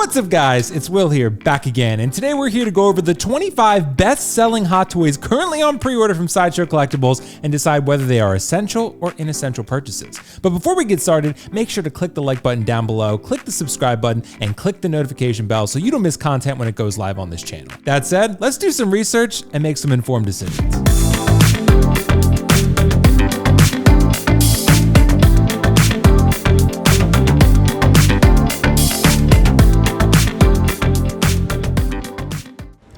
What's up, guys? It's Will here, back again, and today we're here to go over the 25 best-selling hot toys currently on pre-order from Sideshow Collectibles and decide whether they are essential or inessential purchases. But before we get started, make sure to click the like button down below, click the subscribe button, and click the notification bell so you don't miss content when it goes live on this channel. That said, let's do some research and make some informed decisions.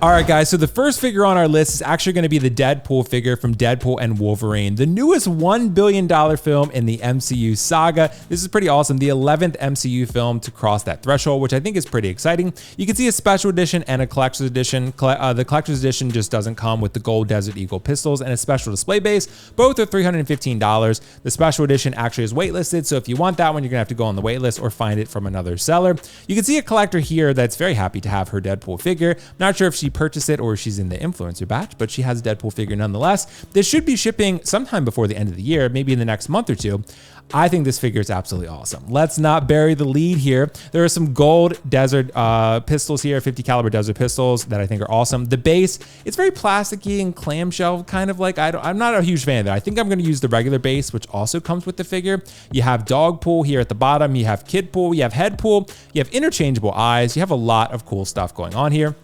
All right, guys, so the first figure on our list is actually going to be the Deadpool figure from Deadpool and Wolverine, the newest $1 billion film in the MCU saga. This is pretty awesome, the 11th MCU film to cross that threshold, which I think is pretty exciting. You can see a special edition and a collector's edition. The collector's edition just doesn't come with the gold Desert Eagle pistols and a special display base. Both are $315. The special edition actually is waitlisted, so if you want that one, you're going to have to go on the waitlist or find it from another seller. You can see a collector here that's very happy to have her Deadpool figure. Not sure if she purchased it or she's in the influencer batch, but she has a Deadpool figure nonetheless. This should be shipping sometime before the end of the year, maybe in the next month or two. I think this figure is absolutely awesome. Let's not bury the lead here. There are some gold desert pistols here, 50 caliber desert pistols that I think are awesome. The base, it's very plasticky and clamshell, kind of like, I'm not a huge fan of that. I think I'm gonna use the regular base, which also comes with the figure. You have Dogpool here at the bottom, you have Kidpool, you have Headpool, you have interchangeable eyes, you have a lot of cool stuff going on here.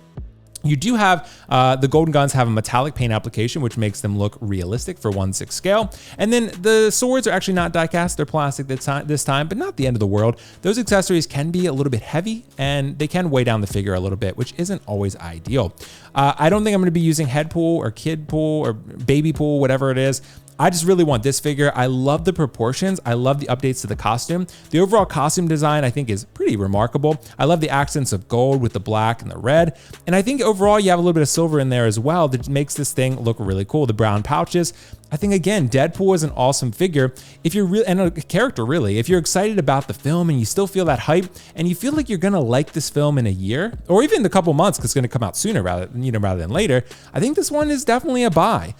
You do have, the golden guns have a metallic paint application, which makes them look realistic for 1/6 scale. And then the swords are actually not die cast, they're plastic this time, but not the end of the world. Those accessories can be a little bit heavy and they can weigh down the figure a little bit, which isn't always ideal. I don't think I'm gonna be using Headpool or Kidpool or Babypool, whatever it is. I just really want this figure. I love the proportions. I love the updates to the costume. The overall costume design I think is pretty remarkable. I love the accents of gold with the black and the red. And I think overall you have a little bit of silver in there as well that makes this thing look really cool. The brown pouches. I think again, Deadpool is an awesome figure. If you're really, and a character really, if you're excited about the film and you still feel that hype and you feel like you're gonna like this film in a year or even a couple months because it's gonna come out sooner rather than later, I think this one is definitely a buy.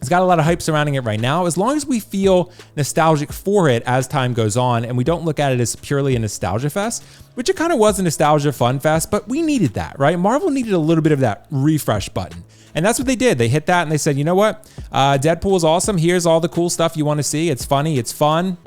It's got a lot of hype surrounding it right now. As long as we feel nostalgic for it as time goes on and we don't look at it as purely a nostalgia fest, which it kind of was a nostalgia fun fest, but we needed that, right? Marvel needed a little bit of that refresh button. And that's what they did. They hit that and they said, you know what? Deadpool is awesome. Here's all the cool stuff you want to see. It's funny, it's fun.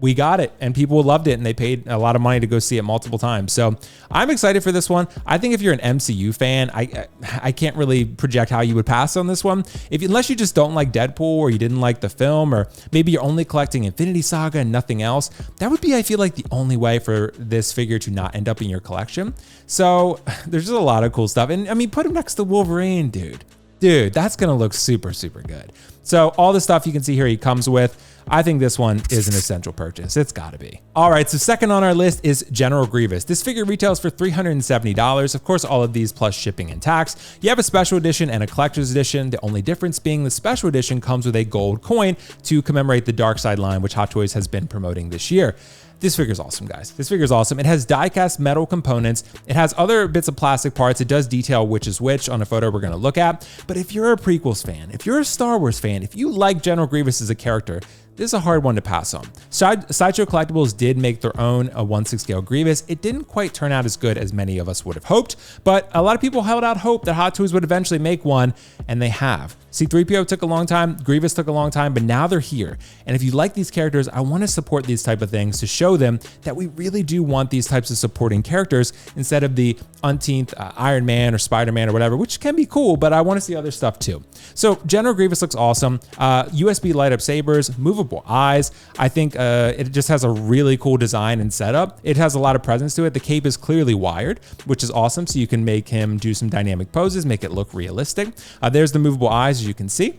We got it, and people loved it, and they paid a lot of money to go see it multiple times. So I'm excited for this one. I think if you're an MCU fan, I can't really project how you would pass on this one. Unless you just don't like Deadpool or you didn't like the film, or maybe you're only collecting Infinity Saga and nothing else, that would be, I feel like, the only way for this figure to not end up in your collection. So there's just a lot of cool stuff. And I mean, put him next to Wolverine, dude. Dude, that's gonna look super, super good. So all the stuff you can see here he comes with, I think this one is an essential purchase. It's gotta be. All right, so second on our list is General Grievous. This figure retails for $370. Of course, all of these plus shipping and tax. You have a special edition and a collector's edition. The only difference being the special edition comes with a gold coin to commemorate the Dark Side line, which Hot Toys has been promoting this year. This figure's awesome, guys. This figure's awesome. It has die-cast metal components. It has other bits of plastic parts. It does detail which is which on a photo we're gonna look at. But if you're a prequels fan, if you're a Star Wars fan, if you like General Grievous as a character, this is a hard one to pass on. Sideshow Collectibles did make their own 1/6 scale Grievous. It didn't quite turn out as good as many of us would have hoped, but a lot of people held out hope that Hot Toys would eventually make one, and they have. C3PO took a long time, Grievous took a long time, but now they're here. And if you like these characters, I want to support these type of things to show them that we really do want these types of supporting characters instead of the umpteenth Iron Man or Spider-Man or whatever, which can be cool, but I want to see other stuff too. So General Grievous looks awesome. USB light up sabers, movable eyes. I think it just has a really cool design and setup. It has a lot of presence to it. The cape is clearly wired, which is awesome. So you can make him do some dynamic poses, make it look realistic. There's the movable eyes, as you can see.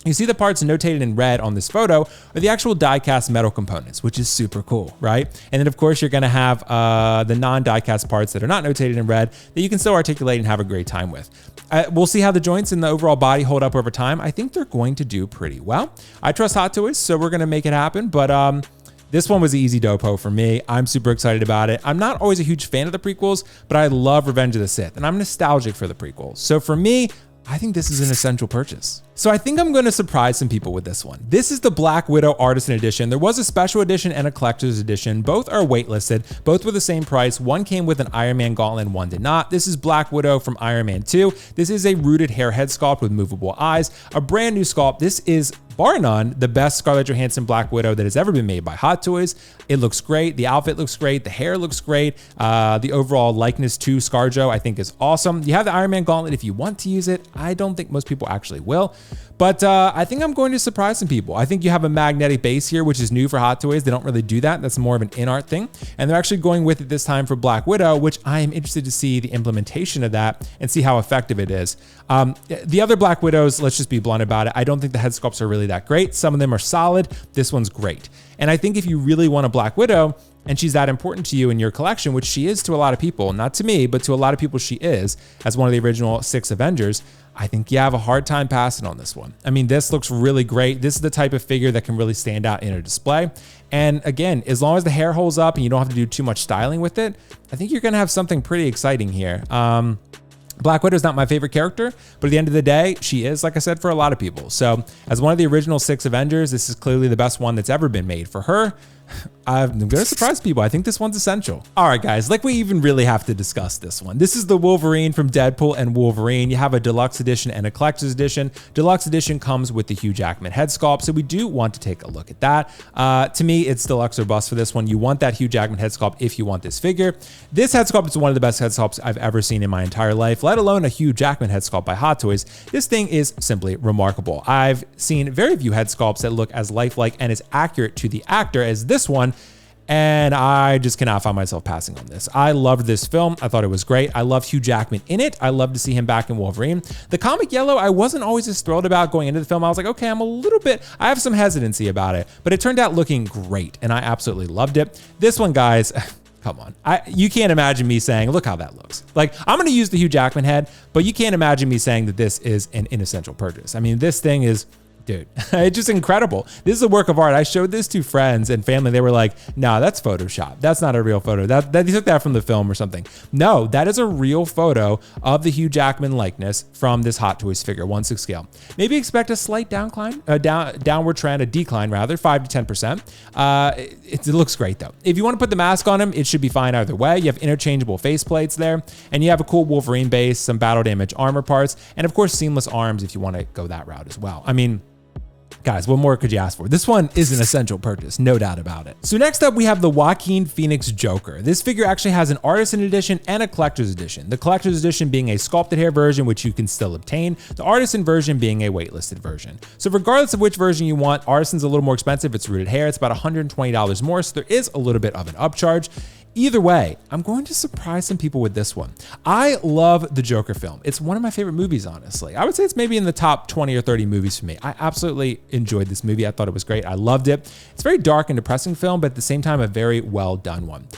You see the parts notated in red on this photo are the actual die-cast metal components, which is super cool, right? And then of course you're gonna have the non-die-cast parts that are not notated in red that you can still articulate and have a great time with. We'll see how the joints and the overall body hold up over time. I think they're going to do pretty well. I trust Hot Toys, so we're gonna make it happen, but this one was an easy dopo for me. I'm super excited about it. I'm not always a huge fan of the prequels, but I love Revenge of the Sith, and I'm nostalgic for the prequels. So for me, I think this is an essential purchase. So I think I'm going to surprise some people with this one. This is the Black Widow Artisan Edition. There was a special edition and a collector's edition. Both are waitlisted. Both were the same price. One came with an Iron Man gauntlet and one did not. This is Black Widow from Iron Man 2. This is a rooted hair head sculpt with movable eyes, a brand new sculpt. This is, bar none, the best Scarlett Johansson Black Widow that has ever been made by Hot Toys. It looks great. The outfit looks great. The hair looks great. The overall likeness to ScarJo I think is awesome. You have the Iron Man gauntlet if you want to use it. I don't think most people actually will. But I think I'm going to surprise some people. I think you have a magnetic base here, which is new for Hot Toys. They don't really do that. That's more of an in-art thing. And they're actually going with it this time for Black Widow, which I am interested to see the implementation of that and see how effective it is. The other Black Widows, let's just be blunt about it. I don't think the head sculpts are really that great. Some of them are solid. This one's great. And I think if you really want a Black Widow, and she's that important to you in your collection, which she is to a lot of people, not to me, but to a lot of people she is, as one of the original 6 Avengers, I think you have a hard time passing on this one. I mean, this looks really great. This is the type of figure that can really stand out in a display. And again, as long as the hair holds up and you don't have to do too much styling with it, I think you're gonna have something pretty exciting here. Black Widow is not my favorite character, but at the end of the day, she is, like I said, for a lot of people. So as one of the original 6 Avengers, this is clearly the best one that's ever been made for her. I'm going to surprise people. I think this one's essential. All right, guys, like we even really have to discuss this one. This is the Wolverine from Deadpool and Wolverine. You have a deluxe edition and a collector's edition. Deluxe edition comes with the Hugh Jackman head sculpt, so we do want to take a look at that. To me, it's deluxe or bust for this one. You want that Hugh Jackman head sculpt if you want this figure. This head sculpt is one of the best head sculpts I've ever seen in my entire life, let alone a Hugh Jackman head sculpt by Hot Toys. This thing is simply remarkable. I've seen very few head sculpts that look as lifelike and as accurate to the actor as this one, and I just cannot find myself passing on this. I loved this film. I thought it was great. I love Hugh Jackman in it. I love to see him back in Wolverine. The comic yellow, I wasn't always as thrilled about going into the film. I was like, okay, I have some hesitancy about it, but it turned out looking great, and I absolutely loved it. This one, guys, come on. You can't imagine me saying, look how that looks. Like, I'm going to use the Hugh Jackman head, but you can't imagine me saying that this is an inessential purchase. I mean, this thing is, dude, it's just incredible. This is a work of art. I showed this to friends and family. They were like, no, that's Photoshop. That's not a real photo. That they took that from the film or something. No, that is a real photo of the Hugh Jackman likeness from this Hot Toys figure, 1/6 scale. Maybe expect a slight downward trend, a decline rather, 5 to 10%. It looks great though. If you want to put the mask on him, it should be fine either way. You have interchangeable faceplates there, and you have a cool Wolverine base, some battle damage armor parts, and of course seamless arms if you want to go that route as well. I mean, guys, what more could you ask for? This one is an essential purchase, no doubt about it. So next up, we have the Joaquin Phoenix Joker. This figure actually has an Artisan edition and a collector's edition. The collector's edition being a sculpted hair version, which you can still obtain. The Artisan version being a waitlisted version. So regardless of which version you want, Artisan's a little more expensive. It's rooted hair. It's about $120 more, so there is a little bit of an upcharge. Either way, I'm going to surprise some people with this one. I love the Joker film. It's one of my favorite movies, honestly. I would say it's maybe in the top 20 or 30 movies for me. I absolutely enjoyed this movie. I thought it was great. I loved it. It's a very dark and depressing film, but at the same time, a very well done one.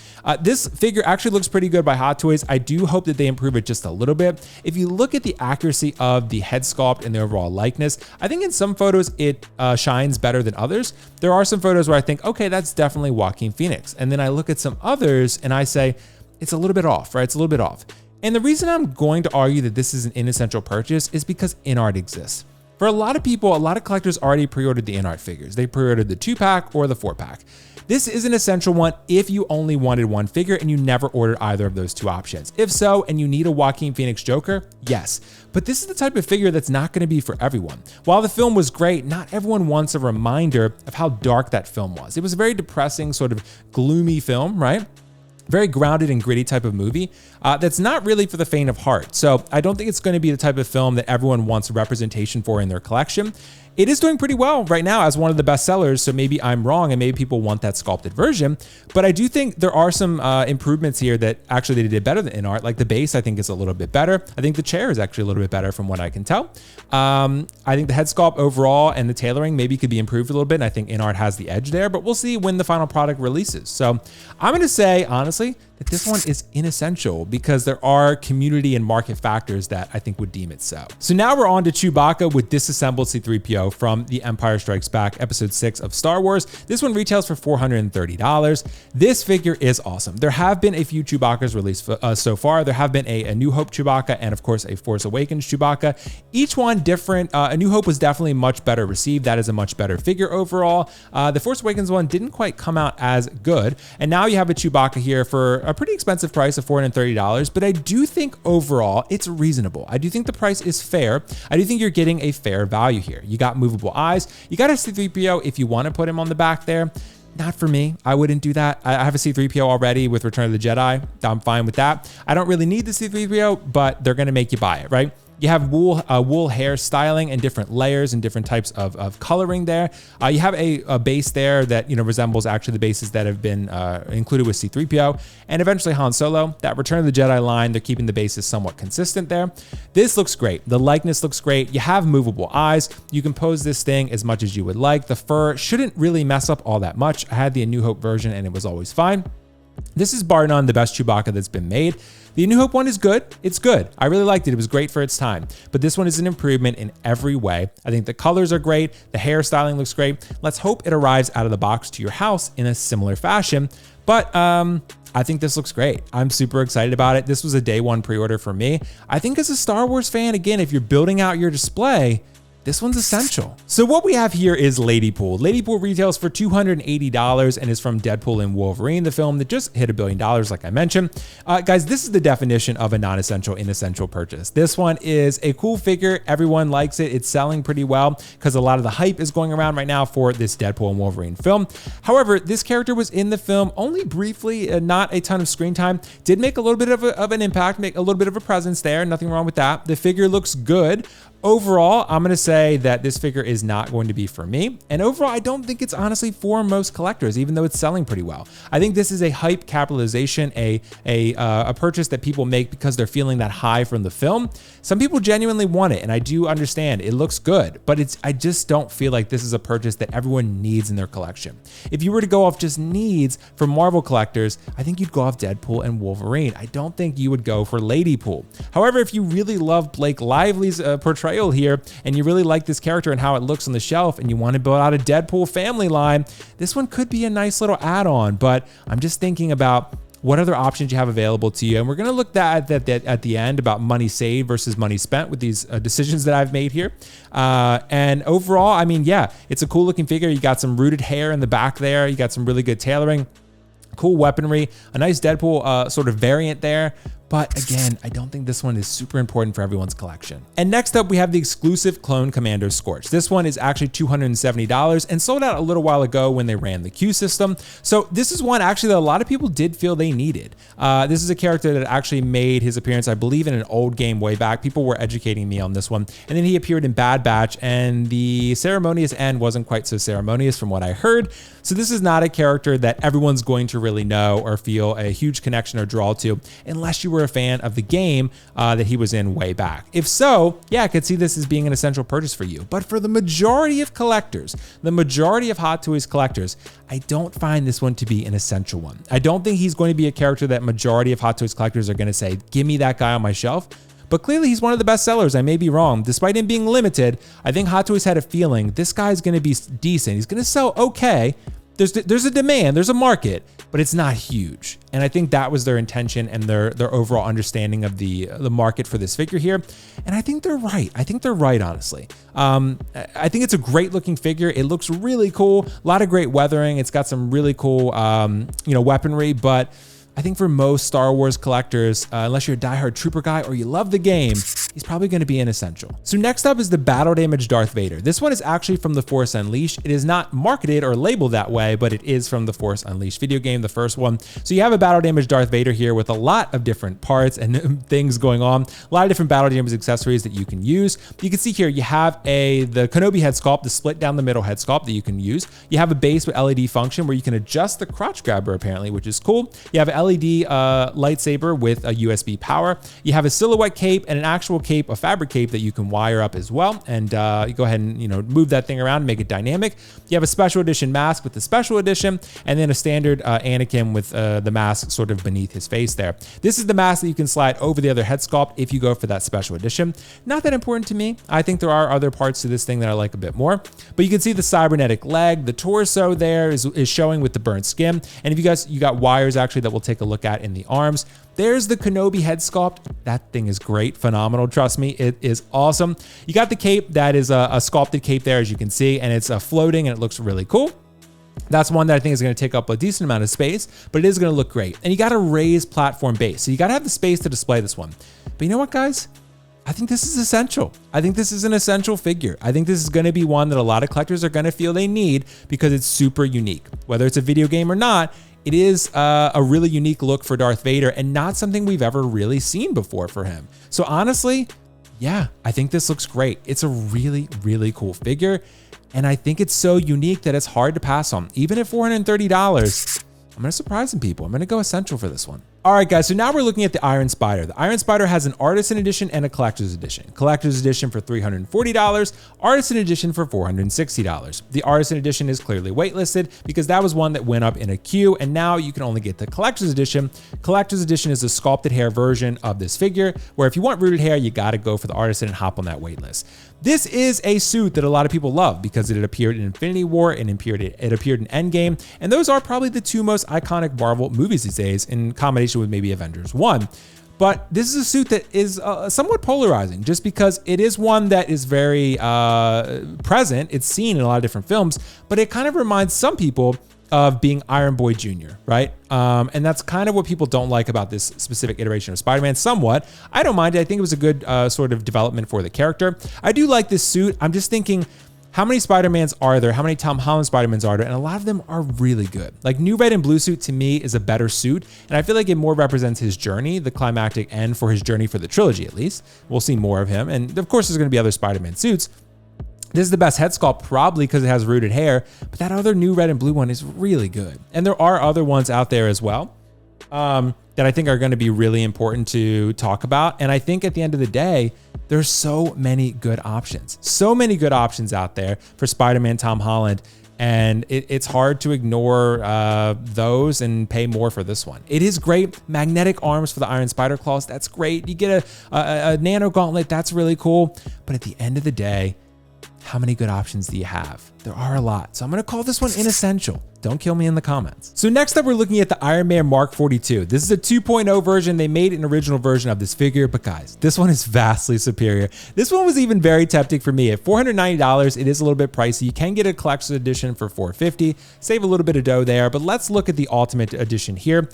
This figure actually looks pretty good by Hot Toys. I do hope that they improve it just a little bit. If you look at the accuracy of the head sculpt and the overall likeness, I think in some photos it shines better than others. There are some photos where I think, okay, that's definitely Joaquin Phoenix. And then I look at some others and I say, it's a little bit off, right? It's a little bit off. And the reason I'm going to argue that this is an inessential purchase is because in-art exists. For a lot of people, a lot of collectors already pre-ordered the in-art figures. They pre-ordered the 2-pack or the 4-pack. This is an essential one if you only wanted one figure and you never ordered either of those two options. If so, and you need a Joaquin Phoenix Joker, yes. But this is the type of figure that's not going to be for everyone. While the film was great, not everyone wants a reminder of how dark that film was. It was a very depressing, sort of gloomy film, right? Very grounded and gritty type of movie that's not really for the faint of heart. So I don't think it's going to be the type of film that everyone wants representation for in their collection. It is doing pretty well right now as one of the best sellers, so maybe I'm wrong and maybe people want that sculpted version, but I do think there are some improvements here that actually they did better than in art. Like the base, I think is a little bit better. I think the chair is actually a little bit better from what I can tell. I think the head sculpt overall and the tailoring maybe could be improved a little bit, and I think in art has the edge there, but we'll see when the final product releases. So I'm going to say, honestly, that this one is inessential because there are community and market factors that I think would deem it so. So now we're on to Chewbacca with disassembled C3PO from The Empire Strikes Back Episode 6 of Star Wars. This one retails for $430. This figure is awesome. There have been a few Chewbaccas released so far. There have been a New Hope Chewbacca and of course a Force Awakens Chewbacca. Each one different. A New Hope was definitely much better received. That is a much better figure overall. The Force Awakens one didn't quite come out as good. And now you have a Chewbacca here for a pretty expensive price of $430, but I do think overall it's reasonable. I do think the price is fair. I do think you're getting a fair value here. You got movable eyes. You got a C3PO if you want to put him on the back there. Not for me. I wouldn't do that. I have a C3PO already with Return of the Jedi. I'm fine with that. I don't really need the C3PO, but they're going to make you buy it, right? You have wool hair styling and different layers and different types of coloring there. You have a base there that, you know, resembles actually the bases that have been included with C3PO and eventually Han Solo. That Return of the Jedi line, they're keeping the bases somewhat consistent there. This looks great. The likeness looks great. You have movable eyes. You can pose this thing as much as you would like. The fur shouldn't really mess up all that much. I had the A New Hope version and it was always fine. This is bar none the best Chewbacca that's been made. The A New Hope one is good. It's good. I really liked it. It was great for its time. But this one is an improvement in every way. I think the colors are great. The hairstyling looks great. Let's hope it arrives out of the box to your house in a similar fashion. But I think this looks great. I'm super excited about it. This was a day one pre-order for me. I think as a Star Wars fan, again, if you're building out your display, this one's essential. So what we have here is Ladypool. Ladypool retails for $280 and is from Deadpool and Wolverine, the film that just hit $1 billion, like I mentioned. Guys, this is the definition of a non-essential, inessential purchase. This one is a cool figure. Everyone likes it. It's selling pretty well because a lot of the hype is going around right now for this Deadpool and Wolverine film. However, this character was in the film only briefly, not a ton of screen time. Did make a little bit of an impact, make a little bit of a presence there. Nothing wrong with that. The figure looks good. Overall, I'm going to say that this figure is not going to be for me. And overall, I don't think it's honestly for most collectors, even though it's selling pretty well. I think this is a hype capitalization, a purchase that people make because they're feeling that high from the film. Some people genuinely want it, and I do understand it looks good, but I just don't feel like this is a purchase that everyone needs in their collection. If you were to go off just needs for Marvel collectors, I think you'd go off Deadpool and Wolverine. I don't think you would go for Ladypool. However, if you really love Blake Lively's portrayal here and you really like this character and how it looks on the shelf and you want to build out a Deadpool family line, this one could be a nice little add-on. But I'm just thinking about what other options you have available to you. And we're going to look at the end about money saved versus money spent with these decisions that I've made here. And overall, I mean, yeah, it's a cool looking figure. You got some rooted hair in the back there. You got some really good tailoring, cool weaponry, a nice Deadpool sort of variant there. But again, I don't think this one is super important for everyone's collection. And next up, we have the exclusive Clone Commander Scorch. This one is actually $270 and sold out a little while ago when they ran the queue system. So this is one actually that a lot of people did feel they needed. This is a character that actually made his appearance, I believe, in an old game way back. People were educating me on this one. And then he appeared in Bad Batch, and the ceremonious end wasn't quite so ceremonious from what I heard. So this is not a character that everyone's going to really know or feel a huge connection or draw to unless you were a fan of the game that he was in way back. If so, yeah, I could see this as being an essential purchase for you. But for the majority of collectors, the majority of Hot Toys collectors, I don't find this one to be an essential one. I don't think he's going to be a character that majority of Hot Toys collectors are going to say, give me that guy on my shelf. But clearly he's one of the best sellers. I may be wrong. Despite him being limited, I think Hot Toys had a feeling this guy's going to be decent. He's going to sell okay. There's a demand, there's a market, but it's not huge. And I think that was their intention and their overall understanding of the market for this figure here. And I think they're right. I think they're right, honestly. I think it's a great looking figure. It looks really cool. A lot of great weathering. It's got some really cool, weaponry, but I think for most Star Wars collectors, unless you're a diehard Trooper guy or you love the game, he's probably going to be an essential. So next up is the Battle Damage Darth Vader. This one is actually from The Force Unleashed. It is not marketed or labeled that way, but it is from The Force Unleashed video game, the first one. So you have a Battle Damage Darth Vader here with a lot of different parts and things going on. A lot of different Battle Damage accessories that you can use. You can see here you have the Kenobi head sculpt, the split down the middle head sculpt that you can use. You have a base with LED function where you can adjust the crotch grabber apparently, which is cool. You have an LED lightsaber with a USB power. You have a silhouette cape and an actual cape, a fabric cape that you can wire up as well. And you go ahead and, you know, move that thing around, make it dynamic. You have a special edition mask with the special edition, and then a standard Anakin with the mask sort of beneath his face there. This is the mask that you can slide over the other head sculpt if you go for that special edition. Not that important to me. I think there are other parts to this thing that I like a bit more, but you can see the cybernetic leg, the torso there is showing with the burnt skin. And if you got wires actually that we'll take a look at in the arms. There's the Kenobi head sculpt. That thing is great, phenomenal. Trust me, it is awesome. You got the cape that is a sculpted cape there, as you can see, and it's floating and it looks really cool. That's one that I think is going to take up a decent amount of space, but it is going to look great. And you got a raised platform base, so you got to have the space to display this one. But you know what, guys? I think this is essential. I think this is an essential figure. I think this is going to be one that a lot of collectors are going to feel they need because it's super unique. Whether it's a video game or not, it is a really unique look for Darth Vader and not something we've ever really seen before for him. So honestly, yeah, I think this looks great. It's a really, really cool figure. And I think it's so unique that it's hard to pass on. Even at $430, I'm gonna surprise some people. I'm gonna go essential for this one. All right, guys, so now we're looking at the Iron Spider. The Iron Spider has an Artisan Edition and a Collector's Edition. Collector's Edition for $340, Artisan Edition for $460. The Artisan Edition is clearly waitlisted because that was one that went up in a queue, and now you can only get the Collector's Edition. Collector's Edition is a sculpted hair version of this figure, where if you want rooted hair, you gotta go for the Artisan and hop on that waitlist. This is a suit that a lot of people love because it appeared in Infinity War and it appeared in Endgame, and those are probably the two most iconic Marvel movies these days in combination with maybe Avengers 1. But this is a suit that is somewhat polarizing just because it is one that is very present. It's seen in a lot of different films, but it kind of reminds some people of being Iron Boy Jr., right? And that's kind of what people don't like about this specific iteration of Spider-Man somewhat. I don't mind it. I think it was a good sort of development for the character. I do like this suit. I'm just thinking, how many Spider-Mans are there? How many Tom Holland Spider-Mans are there? And a lot of them are really good. Like New Red and Blue suit to me is a better suit. And I feel like it more represents his journey, the climactic end for his journey for the trilogy, at least. We'll see more of him. And of course, there's going to be other Spider-Man suits. This is the best head sculpt probably because it has rooted hair, but that other New Red and Blue one is really good. And there are other ones out there as well that I think are going to be really important to talk about. And I think at the end of the day, there's so many good options. So many good options out there for Spider-Man Tom Holland. And it's hard to ignore those and pay more for this one. It is great. Magnetic arms for the Iron Spider claws. That's great. You get a nano gauntlet. That's really cool. But at the end of the day, how many good options do you have? There are a lot. So I'm going to call this one inessential. Don't kill me in the comments. So next up, we're looking at the Iron Man Mark 42. This is a 2.0 version. They made an original version of this figure, but guys, this one is vastly superior. This one was even very tempting for me. At $490, it is a little bit pricey. You can get a collector's edition for $450. Save a little bit of dough there, but let's look at the Ultimate Edition here.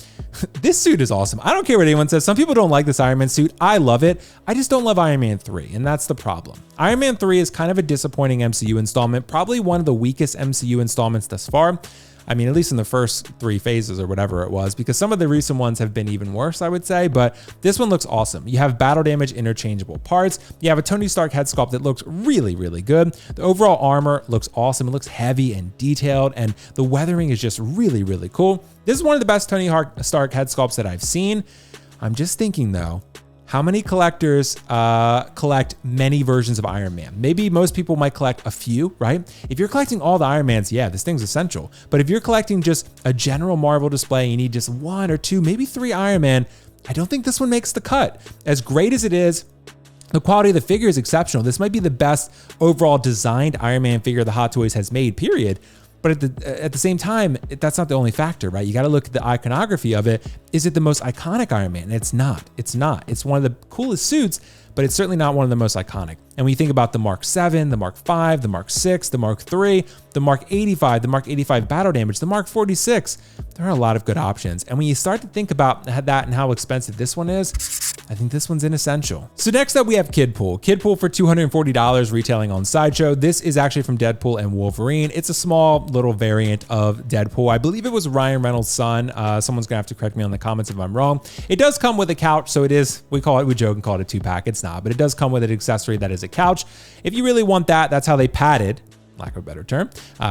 This suit is awesome. I don't care what anyone says. Some people don't like this Iron Man suit. I love it. I just don't love Iron Man 3, and that's the problem. Iron Man 3 is kind of a disappointing MCU installment, probably one of the weakest MCU installments thus far. I mean, at least in the first 3 phases or whatever it was, because some of the recent ones have been even worse, I would say, but this one looks awesome. You have battle damage interchangeable parts. You have a Tony Stark head sculpt that looks really, really good. The overall armor looks awesome. It looks heavy and detailed, and the weathering is just really, really cool. This is one of the best Tony Stark head sculpts that I've seen. I'm just thinking though, how many collectors collect many versions of Iron Man? Maybe most people might collect a few, right? If you're collecting all the Iron Mans, yeah, this thing's essential. But if you're collecting just a general Marvel display, you need just 1 or 2, maybe 3 Iron Man, I don't think this one makes the cut. As great as it is, the quality of the figure is exceptional. This might be the best overall designed Iron Man figure the Hot Toys has made, period. But at the same time, that's not the only factor, right? You got to look at the iconography of it. Is it the most iconic Iron Man? And it's not. It's not. It's one of the coolest suits, but it's certainly not one of the most iconic. And when you think about the Mark 7, the Mark 5, the Mark 6, the Mark 3, the Mark 85, the Mark 85 battle damage, the Mark 46, there are a lot of good options. And when you start to think about that and how expensive this one is, I think this one's inessential. So next up, we have Kidpool. Kidpool for $240 retailing on Sideshow. This is actually from Deadpool and Wolverine. It's a small little variant of Deadpool. I believe it was Ryan Reynolds' son. Someone's gonna have to correct me on the comments if I'm wrong. It does come with a couch, so it is, we joke and call it a 2-pack. It's not, but it does come with an accessory that is a couch. If you really want that, that's how they padded lack of a better term.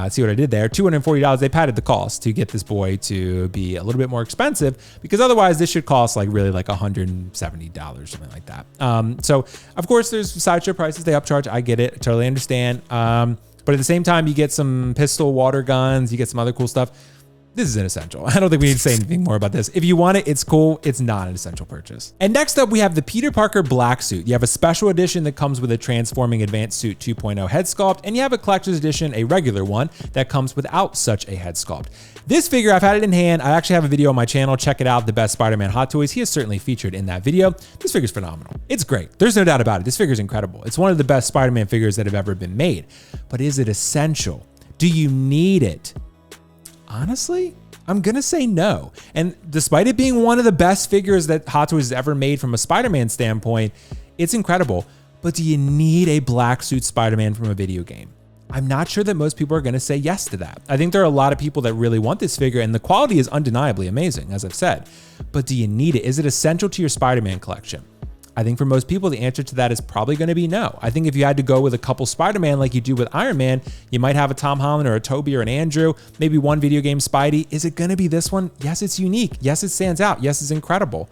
See what I did there? $240. They padded the cost to get this boy to be a little bit more expensive, because otherwise this should cost like really like $170, something like that. So of course there's sideshow prices, they upcharge. I get it, totally understand. But at the same time, you get some pistol water guns, you get some other cool stuff. This is an essential. I don't think we need to say anything more about this. If you want it, it's cool. It's not an essential purchase. And next up, we have the Peter Parker Black Suit. You have a special edition that comes with a Transforming Advanced Suit 2.0 head sculpt, and you have a collector's edition, a regular one, that comes without such a head sculpt. This figure, I've had it in hand. I actually have a video on my channel. Check it out, The Best Spider-Man Hot Toys. He is certainly featured in that video. This figure's phenomenal. It's great. There's no doubt about it. This figure's incredible. It's one of the best Spider-Man figures that have ever been made. But is it essential? Do you need it? Honestly, I'm gonna say no. And despite it being one of the best figures that Hot Toys has ever made from a Spider-Man standpoint, it's incredible. But do you need a black suit Spider-Man from a video game? I'm not sure that most people are gonna say yes to that. I think there are a lot of people that really want this figure, and the quality is undeniably amazing, as I've said. But do you need it? Is it essential to your Spider-Man collection? I think for most people, the answer to that is probably going to be no. I think if you had to go with a couple Spider-Man like you do with Iron Man, you might have a Tom Holland or a Tobey or an Andrew, maybe one video game Spidey. Is it going to be this one? Yes, it's unique. Yes, it stands out. Yes, it's incredible.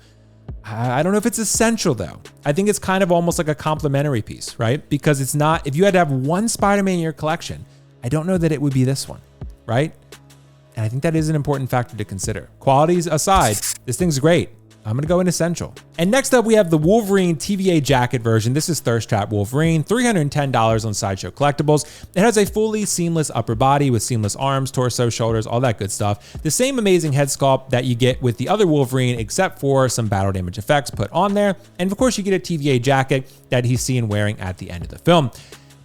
I don't know if it's essential though. I think it's kind of almost like a complimentary piece, right? Because it's not, if you had to have one Spider-Man in your collection, I don't know that it would be this one, right? And I think that is an important factor to consider. Qualities aside, this thing's great. I'm gonna go in essential. And next up, we have the Wolverine TVA Jacket version. This is Thirst Trap Wolverine, $310 on Sideshow Collectibles. It has a fully seamless upper body with seamless arms, torso, shoulders, all that good stuff. The same amazing head sculpt that you get with the other Wolverine, except for some battle damage effects put on there. And of course, you get a TVA jacket that he's seen wearing at the end of the film.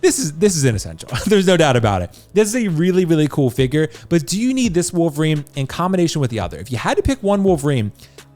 This is an essential. There's no doubt about it. This is a really, really cool figure, but do you need this Wolverine in combination with the other? If you had to pick one Wolverine,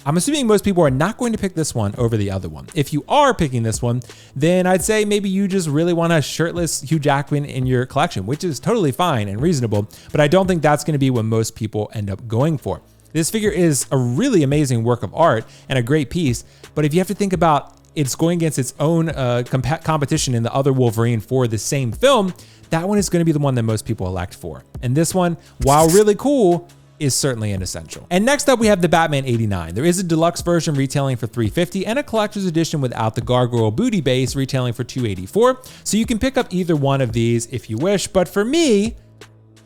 I'm assuming most people are not going to pick this one over the other one. If you are picking this one, then I'd say maybe you just really want a shirtless Hugh Jackman in your collection, which is totally fine and reasonable, but I don't think that's going to be what most people end up going for. This figure is a really amazing work of art and a great piece, but if you have to think about it's going against its own competition in the other Wolverine for the same film, that one is going to be the one that most people elect for. And this one, while really cool, is certainly an essential. And next up, we have the Batman 89. There is a deluxe version retailing for $350 and a collector's edition without the gargoyle booty base retailing for $284. So you can pick up either one of these if you wish. But for me,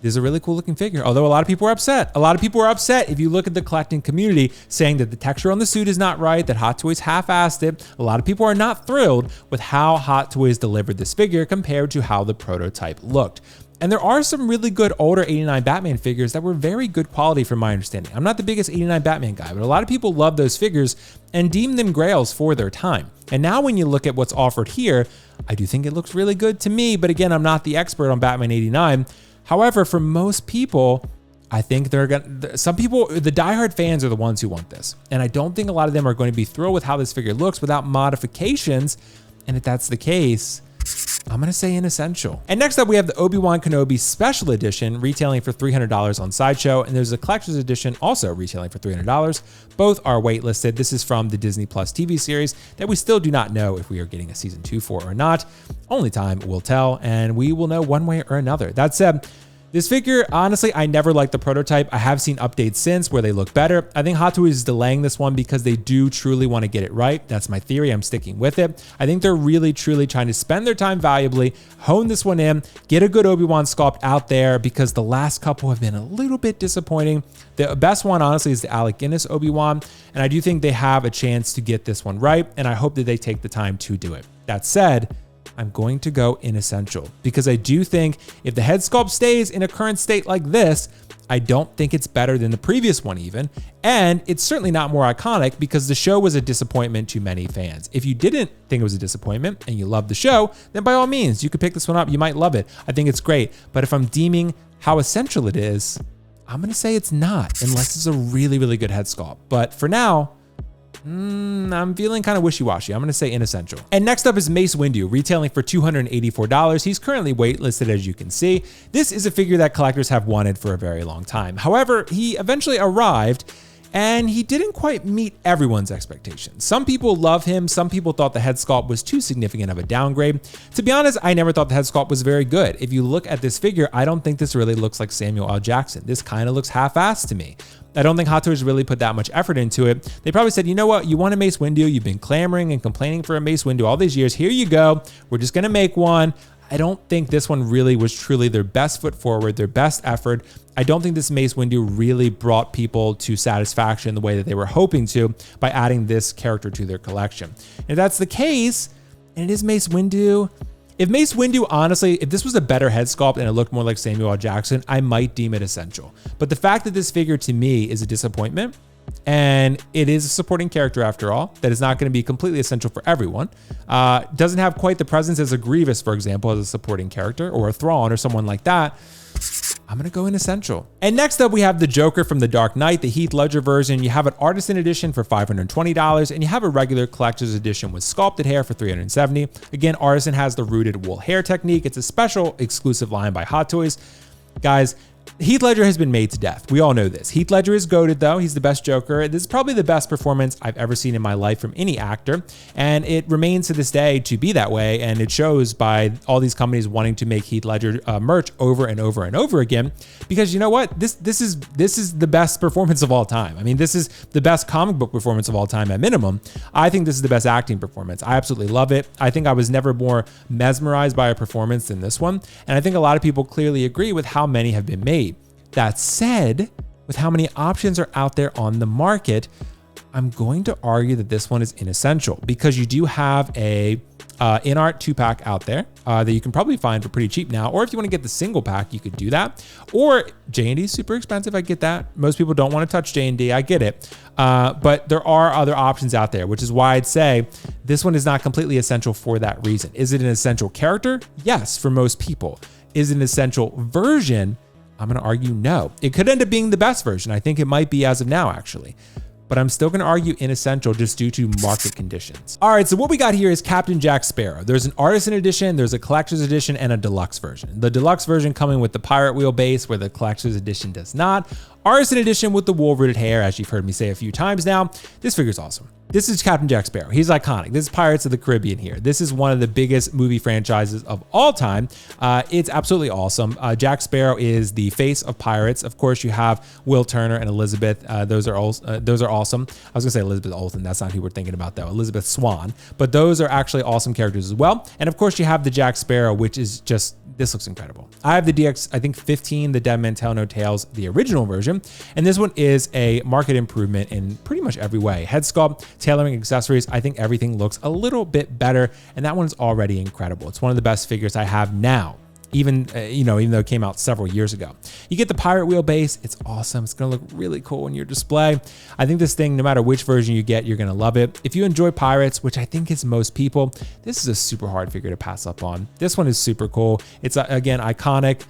this is a really cool looking figure, although a lot of people are upset. A lot of people are upset if you look at the collecting community saying that the texture on the suit is not right, that Hot Toys half-assed it. A lot of people are not thrilled with how Hot Toys delivered this figure compared to how the prototype looked. And there are some really good older 89 Batman figures that were very good quality from my understanding. I'm not the biggest 89 Batman guy, but a lot of people love those figures and deem them grails for their time. And now when you look at what's offered here, I do think it looks really good to me, but again, I'm not the expert on Batman 89. However, for most people, I think some people, the diehard fans are the ones who want this. And I don't think a lot of them are going to be thrilled with how this figure looks without modifications. And if that's the case, I'm gonna say an essential. And next up, we have the Obi-Wan Kenobi Special Edition retailing for $300 on Sideshow, and there's a collector's edition also retailing for $300. Both are waitlisted. This is from the Disney Plus TV series that we still do not know if we are getting a season 2 for or not. Only time will tell, and we will know one way or another. That said, this figure, honestly, I never liked the prototype. I have seen updates since where they look better. I think Hot Toys is delaying this one because they do truly want to get it right. That's my theory. I'm sticking with it. I think they're really, truly trying to spend their time valuably, hone this one in, get a good Obi-Wan sculpt out there because the last couple have been a little bit disappointing. The best one, honestly, is the Alec Guinness Obi-Wan, and I do think they have a chance to get this one right, and I hope that they take the time to do it. That said, I'm going to go in essential because I do think if the head sculpt stays in a current state like this, I don't think it's better than the previous one even. And it's certainly not more iconic because the show was a disappointment to many fans. If you didn't think it was a disappointment and you love the show, then by all means, you could pick this one up. You might love it. I think it's great. But if I'm deeming how essential it is, I'm going to say it's not unless it's a really, really good head sculpt. But for now, I'm feeling kind of wishy-washy. I'm going to say inessential. And next up is Mace Windu, retailing for $284. He's currently waitlisted, as you can see. This is a figure that collectors have wanted for a very long time. However, he eventually arrived and he didn't quite meet everyone's expectations. Some people love him, some people thought the head sculpt was too significant of a downgrade. To be honest, I never thought the head sculpt was very good. If you look at this figure, I don't think this really looks like Samuel L. Jackson. This kind of looks half-assed to me. I don't think Hot Toys really put that much effort into it. They probably said, you know what, you want a Mace Windu, you've been clamoring and complaining for a Mace Windu all these years, here you go, we're just gonna make one. I don't think this one really was truly their best foot forward, their best effort. I don't think this Mace Windu really brought people to satisfaction the way that they were hoping to by adding this character to their collection. If that's the case, and it is Mace Windu, if Mace Windu, honestly, if this was a better head sculpt and it looked more like Samuel L. Jackson, I might deem it essential. But the fact that this figure to me is a disappointment, and it is a supporting character after all, that is not going to be completely essential for everyone. Doesn't have quite the presence as a Grievous, for example, as a supporting character, or a Thrawn or someone like that. I'm gonna go in essential. And next up, we have the Joker from The Dark Knight, the Heath Ledger version. You have an Artisan Edition for $520, and you have a regular Collector's Edition with sculpted hair for $370. Again, Artisan has the rooted wool hair technique. It's a special exclusive line by Hot Toys. Guys, Heath Ledger has been made to death. We all know this. Heath Ledger is goated though. He's the best Joker. This is probably the best performance I've ever seen in my life from any actor. And it remains to this day to be that way. And it shows by all these companies wanting to make Heath Ledger merch over and over and over again. Because you know what? This is the best performance of all time. I mean, this is the best comic book performance of all time at minimum. I think this is the best acting performance. I absolutely love it. I think I was never more mesmerized by a performance than this one. And I think a lot of people clearly agree with how many have been made. That said, with how many options are out there on the market, I'm going to argue that this one is inessential because you do have a in-art 2-pack out there that you can probably find for pretty cheap now. Or if you want to get the single pack, you could do that. Or J&D is super expensive. I get that. Most people don't want to touch J&D. I get it. But there are other options out there, which is why I'd say this one is not completely essential for that reason. Is it an essential character? Yes, for most people. Is it an essential version? I'm going to argue no. It could end up being the best version. I think it might be as of now, actually. But I'm still going to argue inessential just due to market conditions. All right, so what we got here is Captain Jack Sparrow. There's an Artisan Edition, there's a Collector's Edition, and a Deluxe version. The Deluxe version coming with the pirate wheel base, where the Collector's Edition does not. Artisan Edition with the wool-rooted hair, as you've heard me say a few times now. This figure's awesome. This is Captain Jack Sparrow. He's iconic. This is Pirates of the Caribbean here. This is one of the biggest movie franchises of all time. It's absolutely awesome. Jack Sparrow is the face of pirates. Of course, you have Will Turner and Elizabeth. Those are awesome. I was gonna say Elizabeth Olsen. That's not who we're thinking about though. Elizabeth Swann. But those are actually awesome characters as well. And of course, you have the Jack Sparrow, which is just, this looks incredible. I have the DX, I think 15, the Dead Man Tell No Tales, the original version. And this one is a market improvement in pretty much every way. Head sculpt, tailoring, accessories, I think everything looks a little bit better. And that one's already incredible. It's one of the best figures I have now. Even though it came out several years ago. You get the pirate wheel base. It's awesome. It's gonna look really cool in your display. I think this thing, no matter which version you get, you're gonna love it. If you enjoy pirates, which I think is most people, this is a super hard figure to pass up on. This one is super cool. It's again, iconic.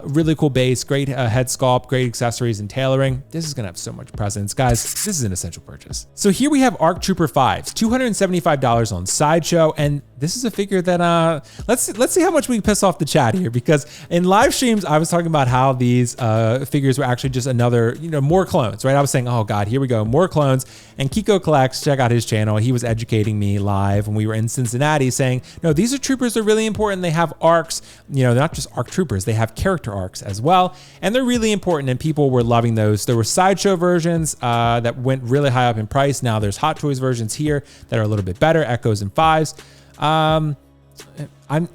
Really cool base, great head sculpt, great accessories and tailoring. This is gonna have so much presence. Guys, this is an essential purchase. So here we have ARC Trooper 5s, $275 on Sideshow, and this is a figure that, let's see how much we can piss off the chat here, because in live streams, I was talking about how these figures were actually just another, more clones, right? I was saying, oh God, here we go, more clones. And Kiko Collects, check out his channel. He was educating me live when we were in Cincinnati saying, no, these are troopers, they're really important. They have arcs, they're not just ARC troopers, they have character arcs as well. And they're really important and people were loving those. There were Sideshow versions that went really high up in price. Now there's Hot Toys versions here that are a little bit better, Echoes and 5s.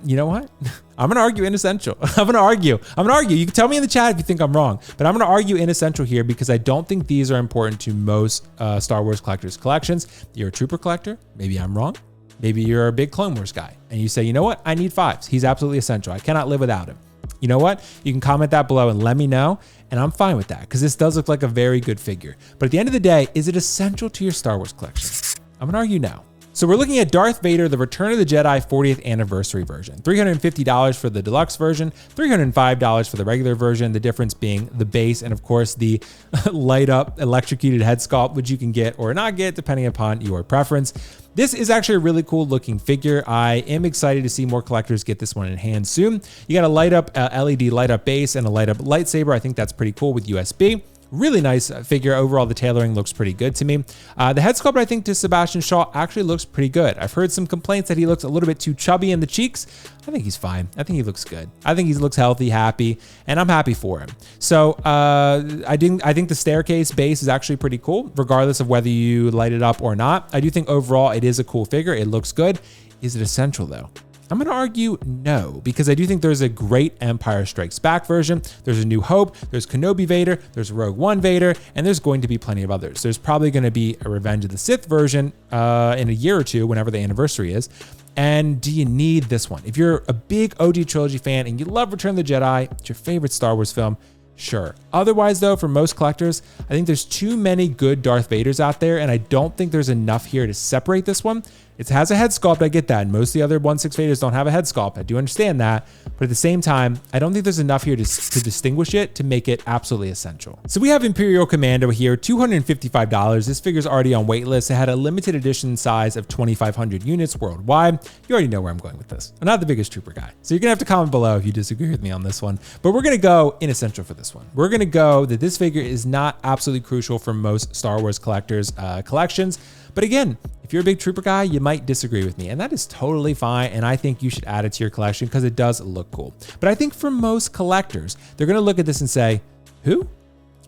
You know what? I'm gonna argue inessential. I'm gonna argue. You can tell me in the chat if you think I'm wrong, but I'm gonna argue inessential here because I don't think these are important to most Star Wars collectors' collections. You're a trooper collector. Maybe I'm wrong. Maybe you're a big Clone Wars guy and you say, you know what? I need 5s. He's absolutely essential. I cannot live without him. You know what? You can comment that below and let me know, and I'm fine with that because this does look like a very good figure. But at the end of the day, is it essential to your Star Wars collection? I'm gonna argue no. So we're looking at Darth Vader, the Return of the Jedi 40th anniversary version. $350 for the deluxe version, $305 for the regular version. The difference being the base and of course the light up electrocuted head sculpt, which you can get or not get depending upon your preference. This is actually a really cool looking figure. I am excited to see more collectors get this one in hand soon. You got a light up LED light up base and a light up lightsaber. I think that's pretty cool with USB. Really nice figure. Overall, the tailoring looks pretty good to me. The head sculpt, I think, to Sebastian Shaw actually looks pretty good. I've heard some complaints that he looks a little bit too chubby in the cheeks. I think he's fine. I think he looks good. I think he looks healthy, happy, and I'm happy for him. So I think the staircase base is actually pretty cool, regardless of whether you light it up or not. I do think overall it is a cool figure. It looks good. Is it essential though? I'm going to argue no, because I do think there's a great Empire Strikes Back version. There's a New Hope, there's Kenobi Vader, there's Rogue One Vader, and there's going to be plenty of others. There's probably going to be a Revenge of the Sith version in a year or two, whenever the anniversary is. And do you need this one? If you're a big OG trilogy fan and you love Return of the Jedi, it's your favorite Star Wars film, sure. Otherwise though, for most collectors, I think there's too many good Darth Vaders out there, and I don't think there's enough here to separate this one. It has a head sculpt, I get that. And most of the other 1/6 Vaders don't have a head sculpt. I do understand that. But at the same time, I don't think there's enough here to distinguish it to make it absolutely essential. So we have Imperial Commando here, $255. This figure's already on waitlist. It had a limited edition size of 2,500 units worldwide. You already know where I'm going with this. I'm not the biggest trooper guy. So you're gonna have to comment below if you disagree with me on this one. But we're gonna go in essential for this one. We're gonna go that this figure is not absolutely crucial for most Star Wars collectors' collections. But again, if you're a big trooper guy, you might disagree with me, and that is totally fine. And I think you should add it to your collection because it does look cool. But I think for most collectors, they're gonna look at this and say, who?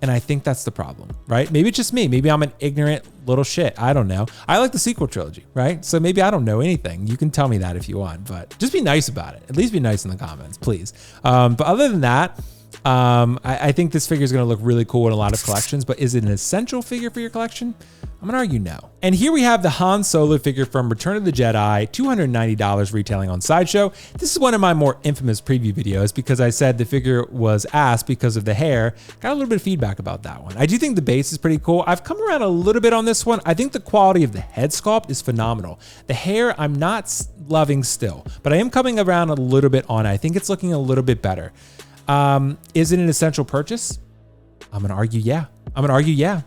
And I think that's the problem, right? Maybe it's just me. Maybe I'm an ignorant little shit. I don't know. I like the sequel trilogy, right? So maybe I don't know anything. You can tell me that if you want, but just be nice about it. At least be nice in the comments, please. But other than that, I think this figure is going to look really cool in a lot of collections, but is it an essential figure for your collection? I'm going to argue no. And here we have the Han Solo figure from Return of the Jedi, $290 retailing on Sideshow. This is one of my more infamous preview videos because I said the figure was ass because of the hair. Got a little bit of feedback about that one. I do think the base is pretty cool. I've come around a little bit on this one. I think the quality of the head sculpt is phenomenal. The hair, I'm not loving still, but I am coming around a little bit on it. I think it's looking a little bit better. Is it an essential purchase? I'm gonna argue yeah.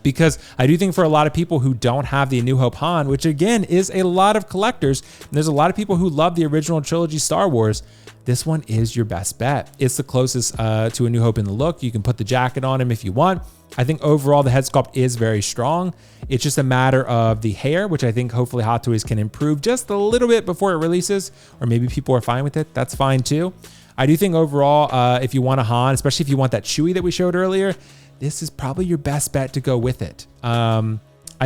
Because I do think for a lot of people who don't have the A New Hope Han, which again is a lot of collectors, and there's a lot of people who love the original trilogy Star Wars, this one is your best bet. It's the closest to A New Hope in the look. You can put the jacket on him if you want. I think overall the head sculpt is very strong. It's just a matter of the hair, which I think hopefully Hot Toys can improve just a little bit before it releases, or maybe people are fine with it. That's fine too. I do think overall, if you want a Han, especially if you want that Chewie that we showed earlier, this is probably your best bet to go with it. I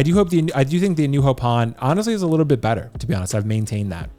do think the New Hope Han honestly is a little bit better, to be honest. I've maintained that,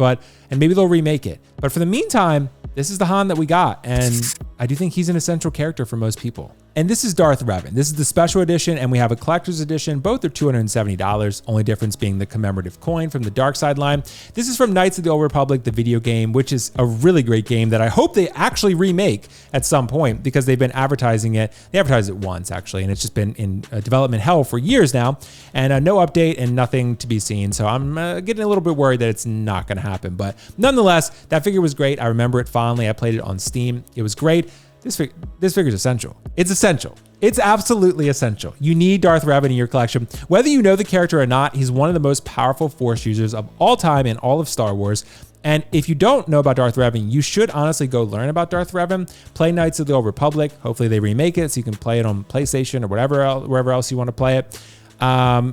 and maybe they'll remake it. But for the meantime, this is the Han that we got, and I do think he's an essential character for most people. And this is Darth Revan. This is the special edition, and we have a collector's edition. Both are $270, only difference being the commemorative coin from the Dark Side line. This is from Knights of the Old Republic, the video game, which is a really great game that I hope they actually remake at some point because they've been advertising it. They advertised it once, actually, and it's just been in development hell for years now, and no update and nothing to be seen. So I'm getting a little bit worried that it's not going to happen. But nonetheless, that figure was great. I remember it fondly. I played it on Steam. It was great. This figure is essential. It's essential. It's absolutely essential. You need Darth Revan in your collection. Whether you know the character or not, he's one of the most powerful Force users of all time in all of Star Wars. And if you don't know about Darth Revan, you should honestly go learn about Darth Revan. Play Knights of the Old Republic. Hopefully they remake it so you can play it on PlayStation or wherever else you want to play it.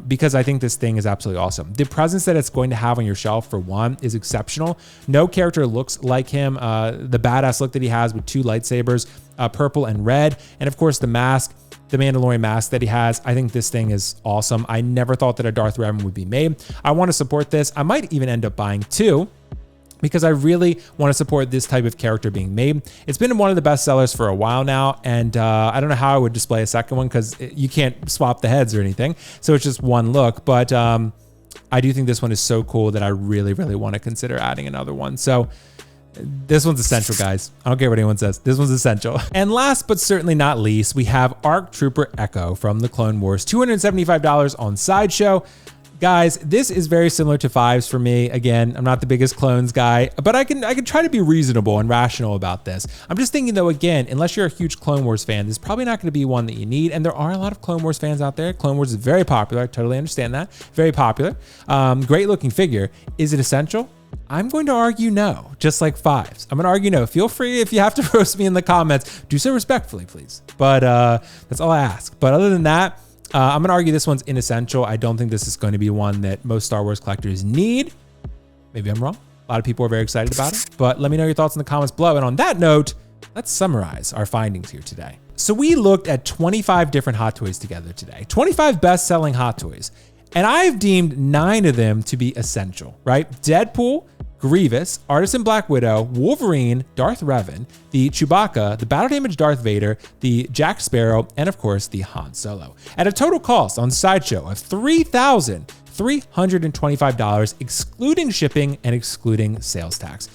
Because I think this thing is absolutely awesome. The presence that it's going to have on your shelf, for one, is exceptional. No character looks like him. The badass look that he has with two lightsabers, purple and red, and of course the mask, the Mandalorian mask that he has. I think this thing is awesome. I never thought that a Darth Revan would be made. I want to support this. I might even end up buying two, because I really want to support this type of character being made. It's been one of the best sellers for a while now, and I don't know how I would display a second one because you can't swap the heads or anything, so it's just one look. But I do think this one is so cool that I really, really want to consider adding another one. So this one's essential, guys. I don't care what anyone says. This one's essential. And last but certainly not least, we have ARC Trooper Echo from the Clone Wars, $275 on Sideshow. Guys, this is very similar to Fives for me. Again, I'm not the biggest clones guy, but I can try to be reasonable and rational about this. I'm just thinking though, again, unless you're a huge Clone Wars fan, this is probably not going to be one that you need. And there are a lot of Clone Wars fans out there. Clone Wars is very popular. I totally understand that. Very popular. Great looking figure. Is it essential? I'm going to argue no, just like fives. I'm going to argue no. Feel free, if you have to roast me in the comments, do so respectfully, please. But that's all I ask. But other than that, I'm going to argue this one's inessential. I don't think this is going to be one that most Star Wars collectors need. Maybe I'm wrong. A lot of people are very excited about it. But let me know your thoughts in the comments below. And on that note, let's summarize our findings here today. So we looked at 25 different Hot Toys together today. 25 best-selling Hot Toys. And I've deemed 9 of them to be essential, right? Deadpool, Grievous, Artisan Black Widow, Wolverine, Darth Revan, the Chewbacca, the battle damage Darth Vader, the Jack Sparrow, and of course the Han Solo. At a total cost on Sideshow of $3,325, excluding shipping and excluding sales tax.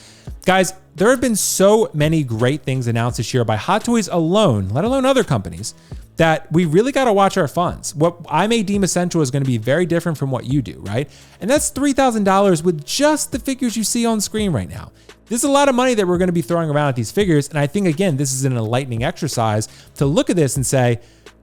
Guys, there have been so many great things announced this year by Hot Toys alone, let alone other companies, that we really got to watch our funds. What I may deem essential is going to be very different from what you do, right? And that's $3,000 with just the figures you see on screen right now. This is a lot of money that we're going to be throwing around at these figures. And I think, again, this is an enlightening exercise to look at this and say,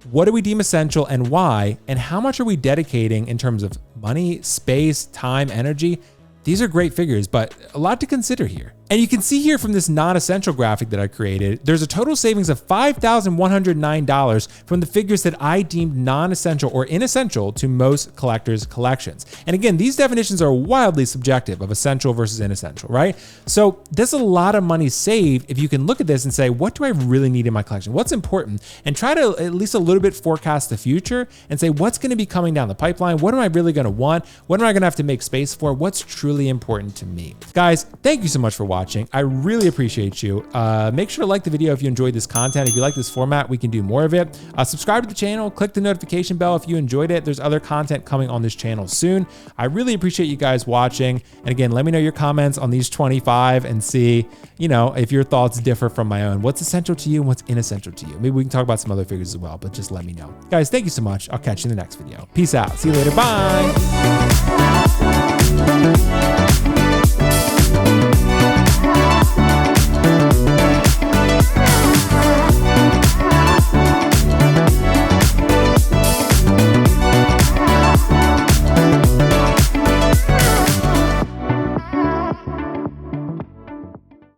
what do we deem essential and why? And how much are we dedicating in terms of money, space, time, energy? These are great figures, but a lot to consider here. And you can see here from this non-essential graphic that I created, there's a total savings of $5,109 from the figures that I deemed non-essential or inessential to most collectors' collections. And again, these definitions are wildly subjective of essential versus inessential, right? So there's a lot of money saved if you can look at this and say, what do I really need in my collection? What's important? And try to at least a little bit forecast the future and say, what's going to be coming down the pipeline? What am I really going to want? What am I going to have to make space for? What's truly important to me? Guys, thank you so much for watching. I really appreciate you. Make sure to like the video if you enjoyed this content. If you like this format, we can do more of it. Subscribe to the channel, click the notification bell if you enjoyed it. There's other content coming on this channel soon. I really appreciate you guys watching. And again, let me know your comments on these 25 and see, you know, if your thoughts differ from my own. What's essential to you and what's inessential to you? Maybe we can talk about some other figures as well, but just let me know. Guys, thank you so much. I'll catch you in the next video. Peace out. See you later. Bye.